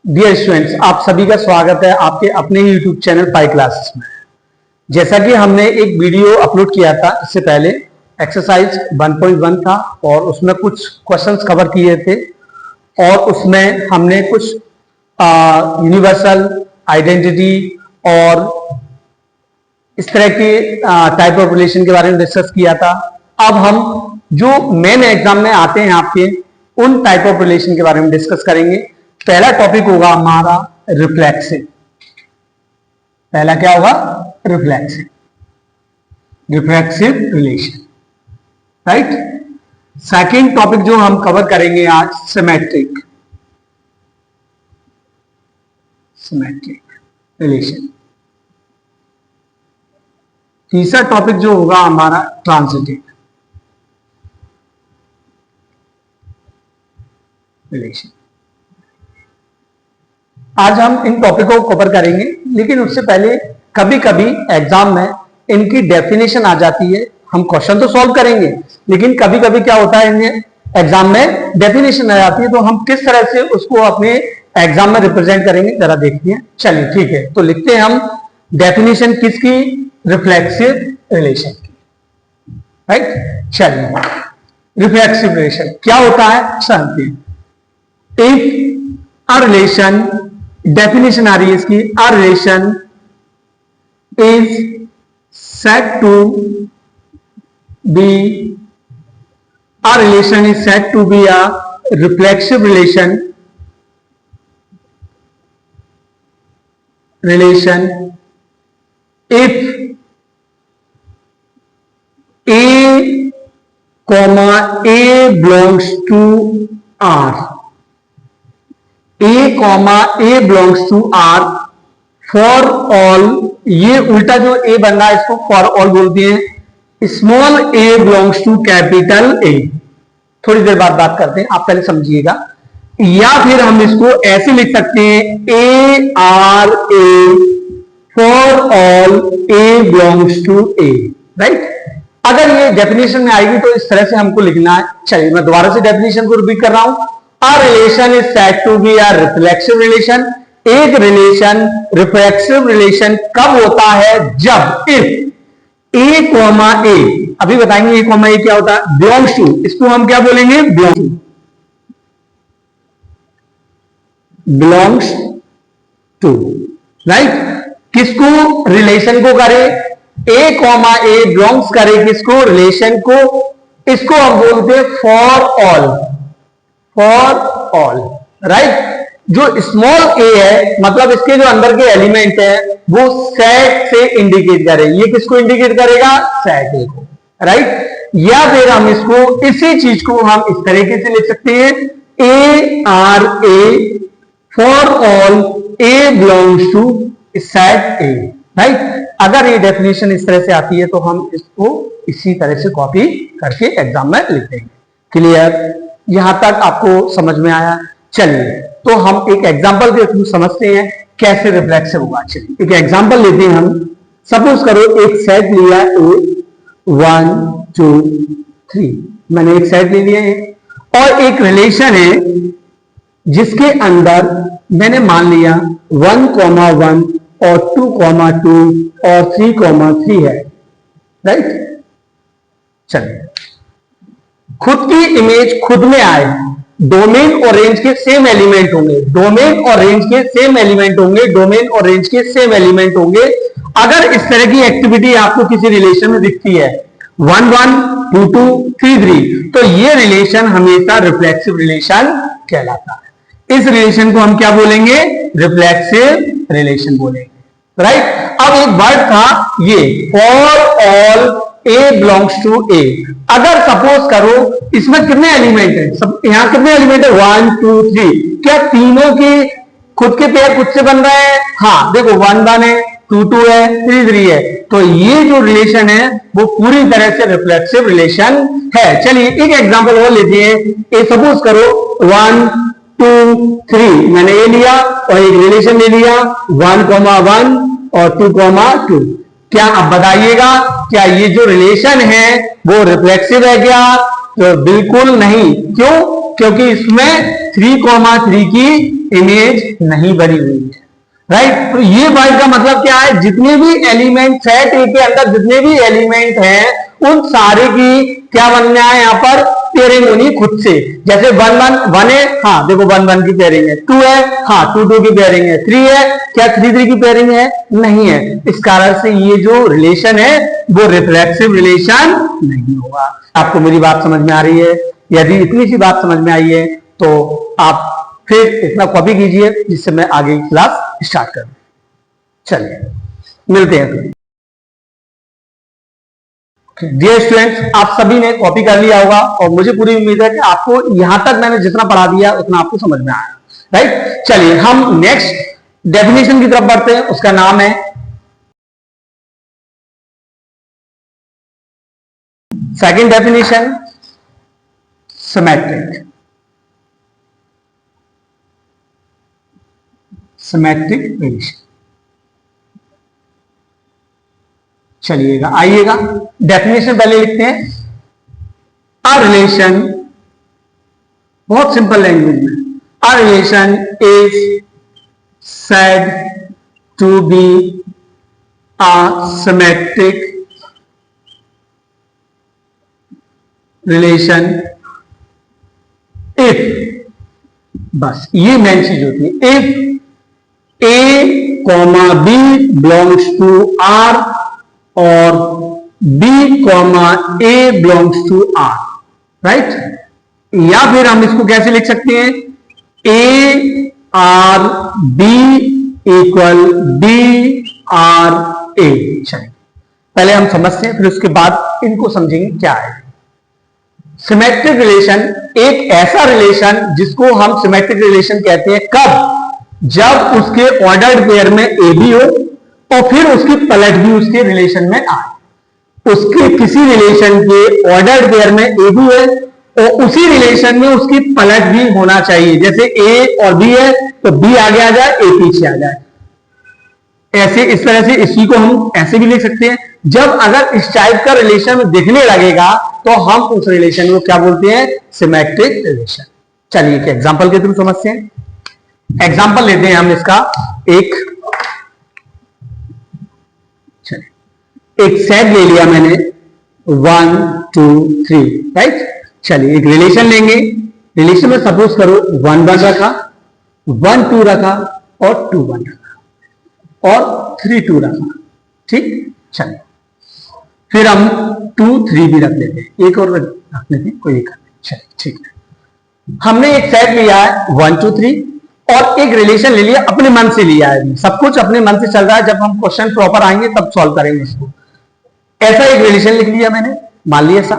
Dear students, आप सभी का स्वागत है आपके अपने ही यूट्यूब चैनल पाई क्लासेस में। जैसा कि हमने एक वीडियो अपलोड किया था इससे पहले, एक्सरसाइज 1.1 था और उसमें कुछ क्वेश्चंस कवर किए थे और उसमें हमने कुछ यूनिवर्सल आइडेंटिटी और इस तरह के टाइप ऑफ रिलेशन के बारे में डिस्कस किया था। अब हम जो मेन एग्जाम में आते हैं आपके, उन टाइप ऑफ रिलेशन के बारे में डिस्कस करेंगे। पहला टॉपिक होगा हमारा रिफ्लेक्सिव। पहला क्या होगा? Reflexive relation, right. Second topic जो हम कवर करेंगे आज, सिमेट्रिक रिलेशन। तीसरा टॉपिक जो होगा हमारा ट्रांजिटिव रिलेशन। आज हम इन टॉपिकों को कवर करेंगे, लेकिन उससे पहले कभी कभी एग्जाम में इनकी डेफिनेशन आ जाती है। हम क्वेश्चन तो सॉल्व करेंगे, लेकिन कभी कभी क्या होता है, एग्जाम में डेफिनेशन आ जाती है, तो हम किस तरह से उसको अपने एग्जाम में रिप्रेजेंट करेंगे जरा देखिए। चलिए ठीक है, तो लिखते हैं हम डेफिनेशन किसकी? रिफ्लेक्सिव रिलेशन की, राइट। चलिए, रिफ्लेक्सिव रिलेशन क्या होता है समझते हैं। इफ अ रिलेशन, डेफिनेशन आ रही है इसकी, अ relation is said to be, a relation is said to be a reflexive relation if a comma a belongs to R, a comma a belongs to R for all, ये उल्टा जो ए बन रहा है इसको फॉर ऑल बोलते हैं। Small A belongs to capital A. थोड़ी देर बाद बात करते हैं, आप पहले समझिएगा। या फिर हम इसको ऐसे लिख सकते हैं, a R a for all a belongs to A, right. अगर ये डेफिनेशन में आएगी तो इस तरह से हमको लिखना है। चलिए मैं दोबारा से डेफिनेशन को रिपीट कर रहा हूं। A relation is said to be a reflexive relation. एक रिलेशन रिफ्लेक्सिव रिलेशन कब होता है? जब इफ ए कॉमा ए, अभी बताएंगे ए कॉमा ए क्या होता है, बिलोंग्स टू, इसको हम क्या बोलेंगे? Belongs to, right. किसको? रिलेशन को करे, ए कॉमा ए बिलोंग्स करे किसको? रिलेशन को। इसको हम बोलते हैं फॉर ऑल, राइट। जो स्मॉल ए है, मतलब इसके जो अंदर के एलिमेंट है वो सेट से इंडिकेट करे। ये किसको इंडिकेट करेगा? सेट ए को, राइट। या फिर हम इसको, इसी चीज को हम इस तरीके से लिख सकते हैं, a R a for all a belongs to set A, right. अगर ये डेफिनेशन इस तरह से आती है तो हम इसको इसी तरह से कॉपी करके एग्जाम में लिख देंगे। क्लियर? यहां तक आपको समझ में आया? चलिए, तो हम एक एग्जांपल के थ्रू समझते हैं कैसे रिफ्लेक्सिव होगा। चलिए एक एग्जांपल लेते हैं हम। सपोज करो एक सेट लिया ए, 1 2 3, मैंने एक सेट ले लिया है और एक रिलेशन है जिसके अंदर मैंने मान लिया 1,1 और 2,2 और 3,3 है, राइट। चलिए, खुद की इमेज खुद में आए, डोमेन और रेंज के सेम एलिमेंट होंगे, डोमेन और रेंज के सेम एलिमेंट होंगे, डोमेन और रेंज के सेम एलिमेंट होंगे। अगर इस तरह की एक्टिविटी आपको किसी रिलेशन में दिखती है, 1 1 2 2 3 3, तो ये रिलेशन हमेशा रिफ्लेक्सिव रिलेशन कहलाता है। इस रिलेशन को हम क्या बोलेंगे? रिफ्लेक्सिव रिलेशन बोलेंगे, राइट। अब एक वर्ड था ये, for all a belongs to a. अगर सपोज करो इसमें कितने एलिमेंट है, सब यहां कितने एलिमेंट है? 1 2 3। क्या तीनों के खुद के पेयर खुद से बन रहे हैं? हाँ, देखो 1 1 है, 2 2 है, 3 3 है। तो ये जो रिलेशन है वो पूरी तरह से रिफ्लेक्सिव रिलेशन है। चलिए एक एग्जांपल और लेते हैं। ए सपोज करो 1 2 3, मैंने ए लिया और एक रिलेशन ले लिया 1,1 और 2,2। क्या आप बताइएगा, क्या ये जो रिलेशन है वो रिफ्लेक्सिव है क्या? तो बिल्कुल नहीं। क्यों? क्योंकि इसमें 3,3 की इमेज नहीं बनी हुई है, राइट। तो ये वर्ड का मतलब क्या है, जितने भी एलिमेंट सेट ए के अंदर जितने भी एलिमेंट हैं उन सारे की क्या बनना है यहाँ पर, पेयरिंग होनी खुद से। जैसे 1 1 1 है, हाँ देखो 1 1 की पेयरिंग है, 2 है, हाँ 2 2 की पेयरिंग है, 3 है, क्या 3 3 की पेयरिंग है, नहीं है। इस कारण से ये जो रिलेशन है वो रिफ्लेक्सिव रिलेशन नहीं होगा। आपको मेरी बात समझ में आ रही है? यदि इतनी सी बात समझ में आई है तो आप फिर इतना कॉपी कीजिए जिससे मैं आगे की क्लास स्टार्ट करूं। चलिए मिलते हैं। डियर स्टूडेंट्स, आप सभी ने कॉपी कर लिया होगा और मुझे पूरी उम्मीद है कि आपको यहां तक मैंने जितना पढ़ा दिया उतना आपको समझ में आया, राइट। चलिए हम नेक्स्ट डेफिनेशन की तरफ बढ़ते हैं, उसका नाम है second definition, symmetric. Symmetric relation. चलिएगा आइएगा डेफिनेशन पहले लिखते हैं। अ रिलेशन, बहुत सिंपल लैंग्वेज में, अ relation is said to be a symmetric relation if, बस ये मेन चीज होती है, if A, B belongs to R और B, A belongs to R, right. या फिर हम इसको कैसे लिख सकते हैं, A R B equal B R A। चलिए पहले हम समझते हैं फिर उसके बाद इनको समझेंगे क्या है। सिमेट्रिक रिलेशन एक ऐसा रिलेशन जिसको हम सिमेट्रिक रिलेशन कहते हैं कब, जब उसके ऑर्डर्ड पेयर में ए भी हो और फिर उसकी पलट भी उसके रिलेशन में आए। उसके किसी रिलेशन के ऑर्डर्ड पेयर में ए भी है और उसी रिलेशन में उसकी पलट भी होना चाहिए। जैसे ए और बी है तो बी आगे आ जाए, ए पीछे आ जाए। ऐसे इस तरह से इसी को हम ऐसे भी लिख सकते हैं, जब अगर इस टाइप का रिलेशन दिखने लगेगा तो हम उस रिलेशन को क्या बोलते हैं, सिमेट्रिक रिलेशन। चलिए एक एग्जांपल के थ्रू समझते हैं। एग्जांपल लेते हैं हम इसका एक सेट ले लिया मैंने 1 2 3, राइट। चलिए एक रिलेशन लेंगे, रिलेशन में सपोज करो 1 1 रखा, 1 2 रखा और 2 1 रखा और 3 2 रखा, ठीक। चलिए फिर हम 2 3 भी रख लेते हैं, एक और रख लेते हैं, कोई दिक्कत नहीं। चलिए ठीक है, हमने एक सेट लिया है 1 2 3 और एक रिलेशन ले लिया, अपने मन से लिया है, सब कुछ अपने मन से चल रहा है। जब हम क्वेश्चन प्रॉपर आएंगे तब सॉल्व करेंगे उसको। ऐसा एक रिलेशन लिख लिया मैंने, मान लिया ऐसा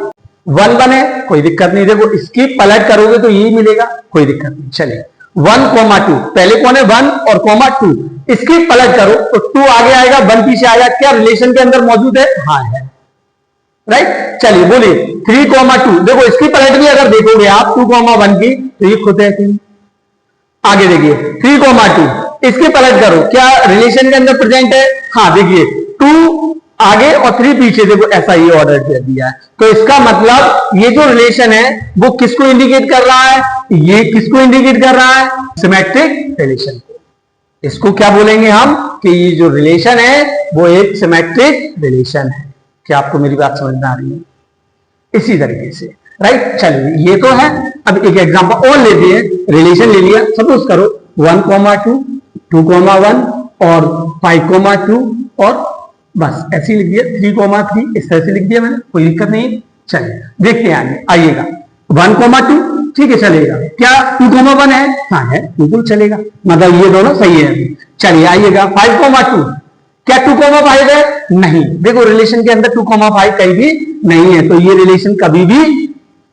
1 1 है, कोई दिक्कत नहीं। देखो इसकी पलट करोगे तो यही मिलेगा, कोई दिक्कत नहीं। चलिए 1 2, पहले कौन है 1 और 2, इसकी पलट करो तो 2 आगे आएगा 1 पीछे आएगा। क्या रिलेशन के अंदर मौजूद है, हाँ है, राइट। चलिए बोलिए 3 2, देखो इसकी पलट भी अगर देखोगे आप 2 1 की तो ये खुद है कि आगे देखिए 3 2, इसकी पलट करो, क्या रिलेशन के अंदर प्रेजेंट है, हाँ देखिए 2 आगे और 3 पीछे, देखो ऐसा ये ऑर्डर कर दिया है। तो इसका मतलब ये जो रिलेशन है वो किसको इंडिकेट कर रहा है, ये किसको इंडिकेट कर रहा है, सिमेट्रिक रिलेशन को। इसको क्या बोलेंगे हम कि ये जो रिलेशन है वो एक सिमेट्रिक रिलेशन है। क्या आपको मेरी बात समझ में आ रही है? इसी तरीके से, राइट। चलिए ये तो है। अब एक एग्जांपल और लेते हैं, रिलेशन ले लिया, सपोज करो 1 2 2 1 और 5 2 और बस ऐसे लिख दिया 3 3, इस तरह से लिख दिया मैंने, कोई दिक्कत नहीं। चलिए देखते हैं आगे, आइएगा 1 2, ठीक है चलेगा। क्या 2 1 है, हाँ है, बिल्कुल चलेगा, मतलब ये दोनों सही है। चलिए आइएगा 5 2, क्या 2 5 है, नहीं। देखो रिलेशन के अंदर 2 5 कहीं भी नहीं है, तो ये रिलेशन कभी भी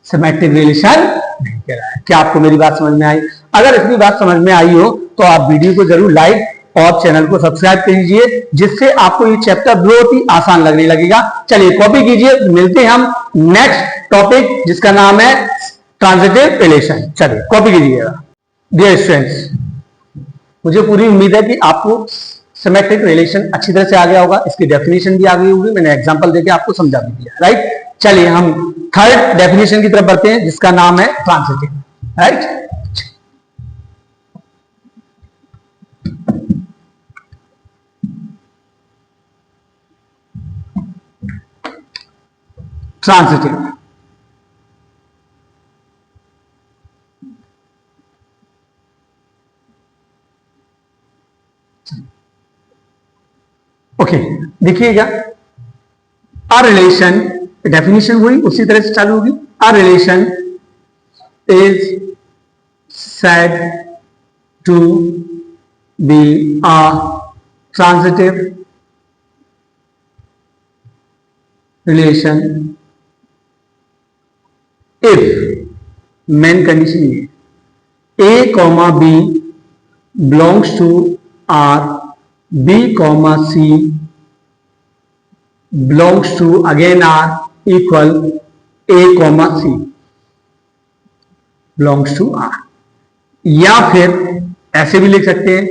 सिमेट्रिक रिलेशन नहीं कहलाता है। क्या आपको मेरी बात समझ में आई? अगर इतनी बात समझ में आई हो तो आप वीडियो को जरूर लाइक और चैनल को सब्सक्राइब कीजिए, जिससे आपको ये चैप्टर बहुत ही आसान लगने लगेगा। चलिए कॉपी कीजिए, मिलते हैं हम नेक्स्ट टॉपिक जिसका नाम है ट्रांजिटिव रिलेशन। चलिए कॉपी कीजिएगा। डियर स्टूडेंट्स, मुझे पूरी उम्मीद है कि आपको सिमेट्रिक रिलेशन अच्छी तरह से आ गया होगा, इसकी डेफिनेशन भी आ गई होगी, मैंने एग्जांपल देके आपको समझा भी दिया, राइट। चलिए हम थर्ड डेफिनेशन की तरफ बढ़ते हैं जिसका नाम है ट्रांजिटिव, राइट। ट्रांजिटिव। ओके, देखिएगा, अ रिलेशन, डेफिनेशन हुई उसी तरह से चालू होगी। अ relation is said to be a transitive relation if main condition A, B belongs to R, B, C belongs to again R equal A, C belongs to R। या फिर ऐसे भी लिख सकते हैं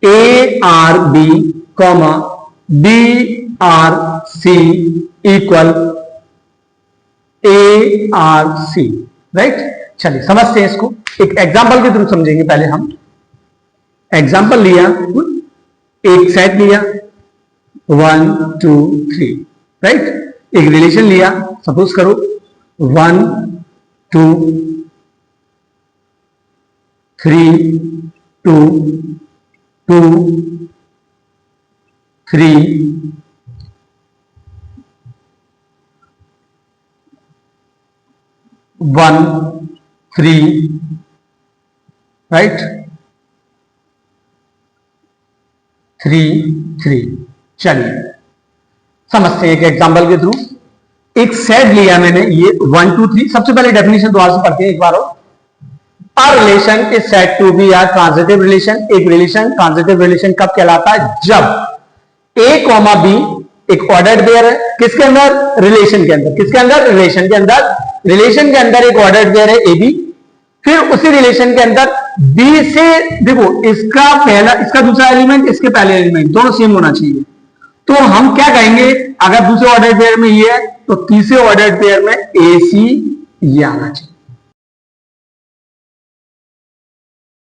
a R b comma b R c equal a R c, right. चलिए समझते हैं इसको, एक एग्जांपल के थ्रू समझेंगे। पहले हम एग्जांपल लिया, एक सेट लिया 1 2 3, राइट। एक रिलेशन लिया, सपोज करो 1 2 3 2 2 3 1 3, राइट, 3 3। चलिए समझते हैं एक एग्जांपल के थ्रू। एक सेट लिया मैंने, ये 1 2 3। सबसे पहले डेफिनेशन दोबारा से पढ़ते हैं एक बार और। A relation is said to be a transitive relation। एक रिलेशन ट्रांजिटिव रिलेशन कब कहलाता है? जब A, B एक ऑर्डर्ड पेयर है, किसके अंदर? रिलेशन के अंदर। किसके अंदर? रिलेशन के अंदर। रिलेशन के अंदर एक ऑर्डर्ड पेयर है AB, फिर उसी रिलेशन के अंदर B से, देखो इसका पहला, इसका दूसरा एलिमेंट, इसके पहले एलिमेंट दोनों सेम होना चाहिए। तो हम क्या कहेंगे, अगर दूसरे ऑर्डर्ड पेयर में ये है तो तीसरे ऑर्डर्ड पेयर में AC ये आना चाहिए।